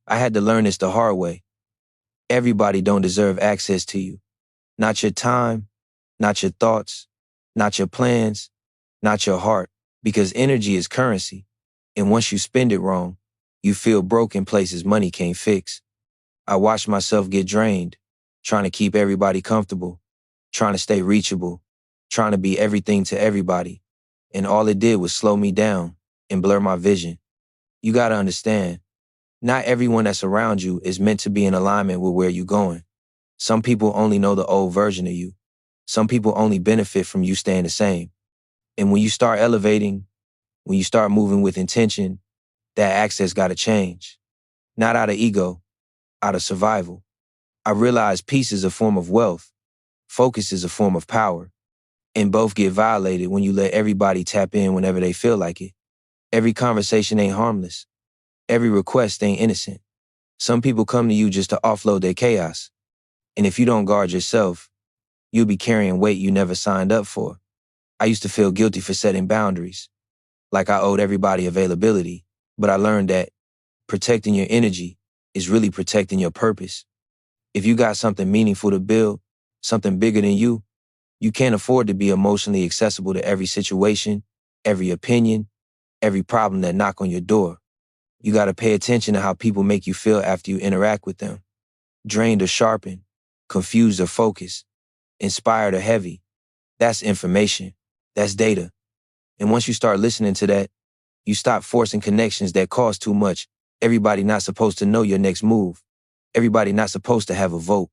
I had to learn this the hard way. Everybody don't deserve access to you. Not your time, not your thoughts, not your plans, not your heart. Because energy is currency. And once you spend it wrong, you feel broke in places money can't fix. I watched myself get drained, trying to keep everybody comfortable, trying to stay reachable, trying to be everything to everybody. And all it did was slow me down and blur my vision. You gotta understand, not everyone that's around you is meant to be in alignment with where you're going. Some people only know the old version of you. Some people only benefit from you staying the same. And when you start elevating, when you start moving with intention, that access gotta change. Not out of ego, out of survival. I realized peace is a form of wealth. Focus is a form of power. And both get violated when you let everybody tap in whenever they feel like it. Every conversation ain't harmless. Every request ain't innocent. Some people come to you just to offload their chaos. And if you don't guard yourself, you'll be carrying weight you never signed up for. I used to feel guilty for setting boundaries, like I owed everybody availability. But I learned that protecting your energy is really protecting your purpose. If you got something meaningful to build, something bigger than you can't afford to be emotionally accessible to every situation, every opinion, every problem that knock on your door. You gotta pay attention to how people make you feel after you interact with them. Drained or sharpened, confused or focused, inspired or heavy. That's information. That's data. And once you start listening to that, you stop forcing connections that cost too much. Everybody not supposed to know your next move. Everybody not supposed to have a vote.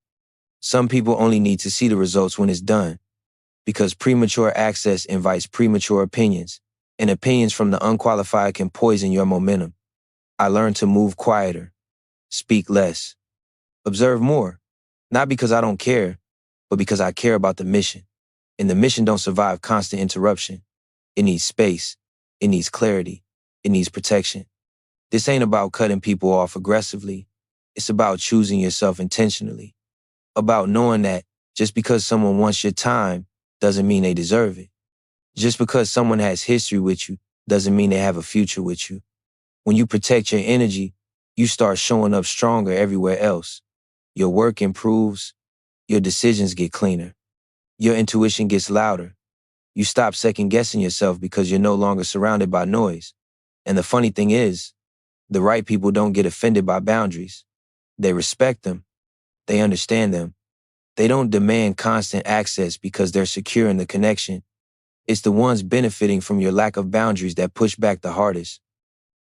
Some people only need to see the results when it's done. Because premature access invites premature opinions, and opinions from the unqualified can poison your momentum. I learned to move quieter, speak less, observe more, not because I don't care, but because I care about the mission. And the mission don't survive constant interruption. It needs space, it needs clarity, it needs protection. This ain't about cutting people off aggressively. It's about choosing yourself intentionally. About knowing that just because someone wants your time doesn't mean they deserve it. Just because someone has history with you doesn't mean they have a future with you. When you protect your energy, you start showing up stronger everywhere else. Your work improves, your decisions get cleaner, your intuition gets louder. You stop second guessing yourself because you're no longer surrounded by noise. And the funny thing is, the right people don't get offended by boundaries. They respect them. They understand them. They don't demand constant access because they're secure in the connection. It's the ones benefiting from your lack of boundaries that push back the hardest.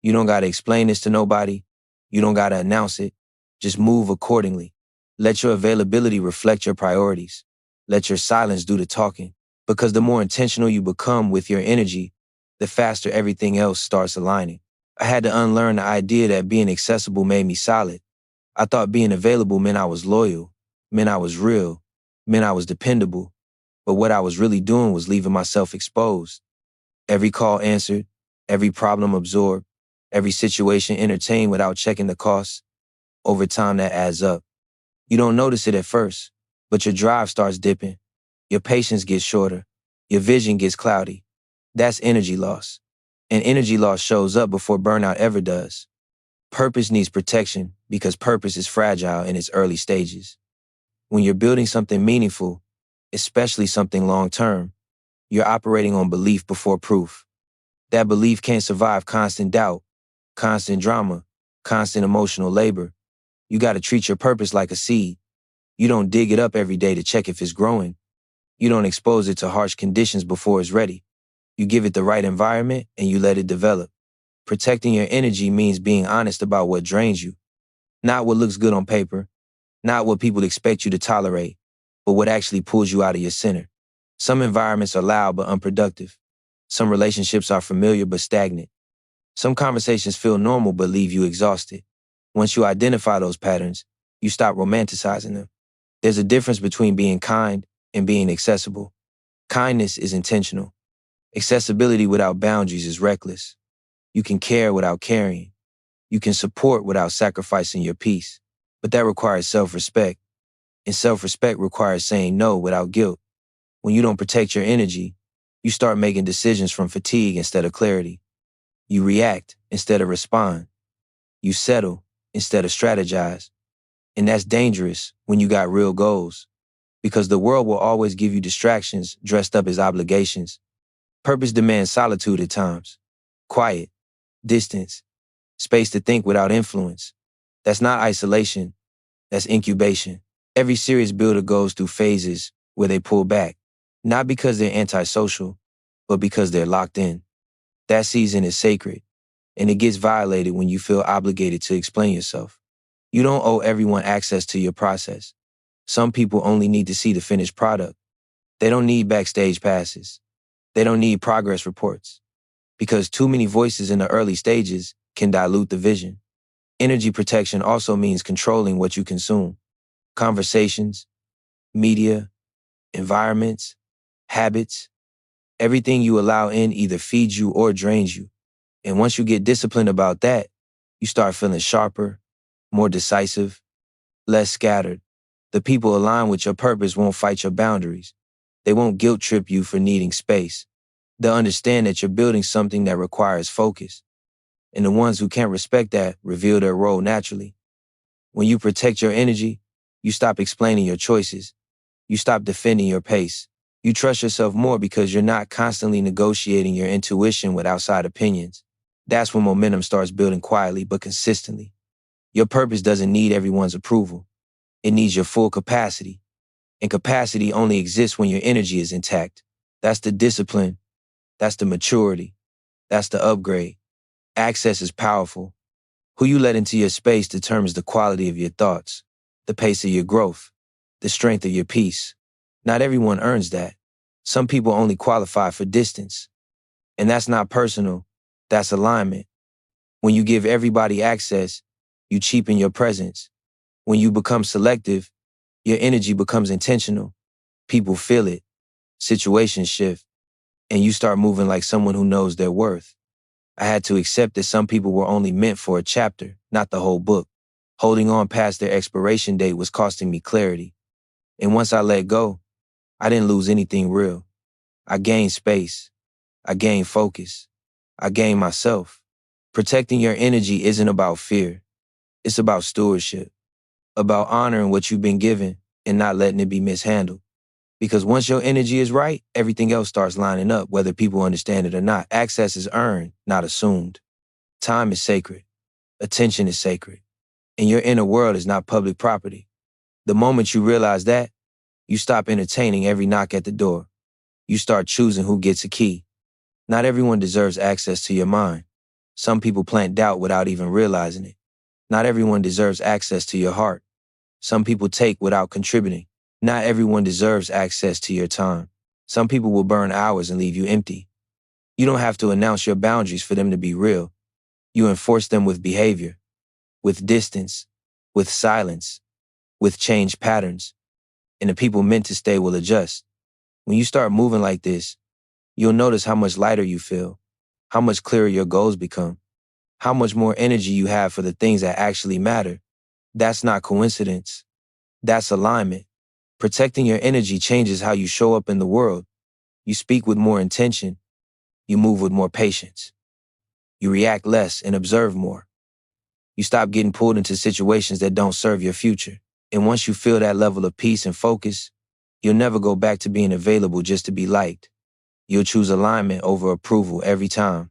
You don't gotta explain this to nobody. You don't gotta announce it. Just move accordingly. Let your availability reflect your priorities. Let your silence do the talking. Because the more intentional you become with your energy, the faster everything else starts aligning. I had to unlearn the idea that being accessible made me solid. I thought being available meant I was loyal, meant I was real, meant I was dependable. But what I was really doing was leaving myself exposed. Every call answered, every problem absorbed, every situation entertained without checking the costs. Over time, that adds up. You don't notice it at first, but your drive starts dipping. Your patience gets shorter. Your vision gets cloudy. That's energy loss. And energy loss shows up before burnout ever does. Purpose needs protection because purpose is fragile in its early stages. When you're building something meaningful, especially something long-term, you're operating on belief before proof. That belief can't survive constant doubt, constant drama, constant emotional labor. You gotta treat your purpose like a seed. You don't dig it up every day to check if it's growing. You don't expose it to harsh conditions before it's ready. You give it the right environment and you let it develop. Protecting your energy means being honest about what drains you. Not what looks good on paper, not what people expect you to tolerate, but what actually pulls you out of your center. Some environments are loud but unproductive. Some relationships are familiar but stagnant. Some conversations feel normal but leave you exhausted. Once you identify those patterns, you stop romanticizing them. There's a difference between being kind and being accessible. Kindness is intentional. Accessibility without boundaries is reckless. You can care without caring. You can support without sacrificing your peace. But that requires self-respect. And self-respect requires saying no without guilt. When you don't protect your energy, you start making decisions from fatigue instead of clarity. You react instead of respond. You settle instead of strategize. And that's dangerous when you got real goals, because the world will always give you distractions dressed up as obligations. Purpose demands solitude at times, quiet, distance, space to think without influence. That's not isolation, that's incubation. Every serious builder goes through phases where they pull back, not because they're antisocial, but because they're locked in. That season is sacred, and it gets violated when you feel obligated to explain yourself. You don't owe everyone access to your process. Some people only need to see the finished product. They don't need backstage passes. They don't need progress reports. Because too many voices in the early stages can dilute the vision. Energy protection also means controlling what you consume. Conversations, media, environments, habits. Everything you allow in either feeds you or drains you. And once you get disciplined about that, you start feeling sharper, more decisive, less scattered. The people aligned with your purpose won't fight your boundaries. They won't guilt trip you for needing space. They'll understand that you're building something that requires focus. And the ones who can't respect that reveal their role naturally. When you protect your energy, you stop explaining your choices. You stop defending your pace. You trust yourself more because you're not constantly negotiating your intuition with outside opinions. That's when momentum starts building quietly but consistently. Your purpose doesn't need everyone's approval. It needs your full capacity. And capacity only exists when your energy is intact. That's the discipline. That's the maturity. That's the upgrade. Access is powerful. Who you let into your space determines the quality of your thoughts, the pace of your growth, the strength of your peace. Not everyone earns that. Some people only qualify for distance. And that's not personal. That's alignment. When you give everybody access, you cheapen your presence. When you become selective, your energy becomes intentional. People feel it. Situations shift. And you start moving like someone who knows their worth. I had to accept that some people were only meant for a chapter, not the whole book. Holding on past their expiration date was costing me clarity. And once I let go, I didn't lose anything real. I gained space. I gained focus. I gained myself. Protecting your energy isn't about fear. It's about stewardship, about honoring what you've been given and not letting it be mishandled. Because once your energy is right, everything else starts lining up, whether people understand it or not. Access is earned, not assumed. Time is sacred. Attention is sacred. And your inner world is not public property. The moment you realize that, you stop entertaining every knock at the door. You start choosing who gets a key. Not everyone deserves access to your mind. Some people plant doubt without even realizing it. Not everyone deserves access to your heart. Some people take without contributing. Not everyone deserves access to your time. Some people will burn hours and leave you empty. You don't have to announce your boundaries for them to be real. You enforce them with behavior, with distance, with silence, with change patterns. And the people meant to stay will adjust. When you start moving like this, you'll notice how much lighter you feel, how much clearer your goals become, how much more energy you have for the things that actually matter. That's not coincidence. That's alignment. Protecting your energy changes how you show up in the world. You speak with more intention. You move with more patience. You react less and observe more. You stop getting pulled into situations that don't serve your future. And once you feel that level of peace and focus, you'll never go back to being available just to be liked. You'll choose alignment over approval every time.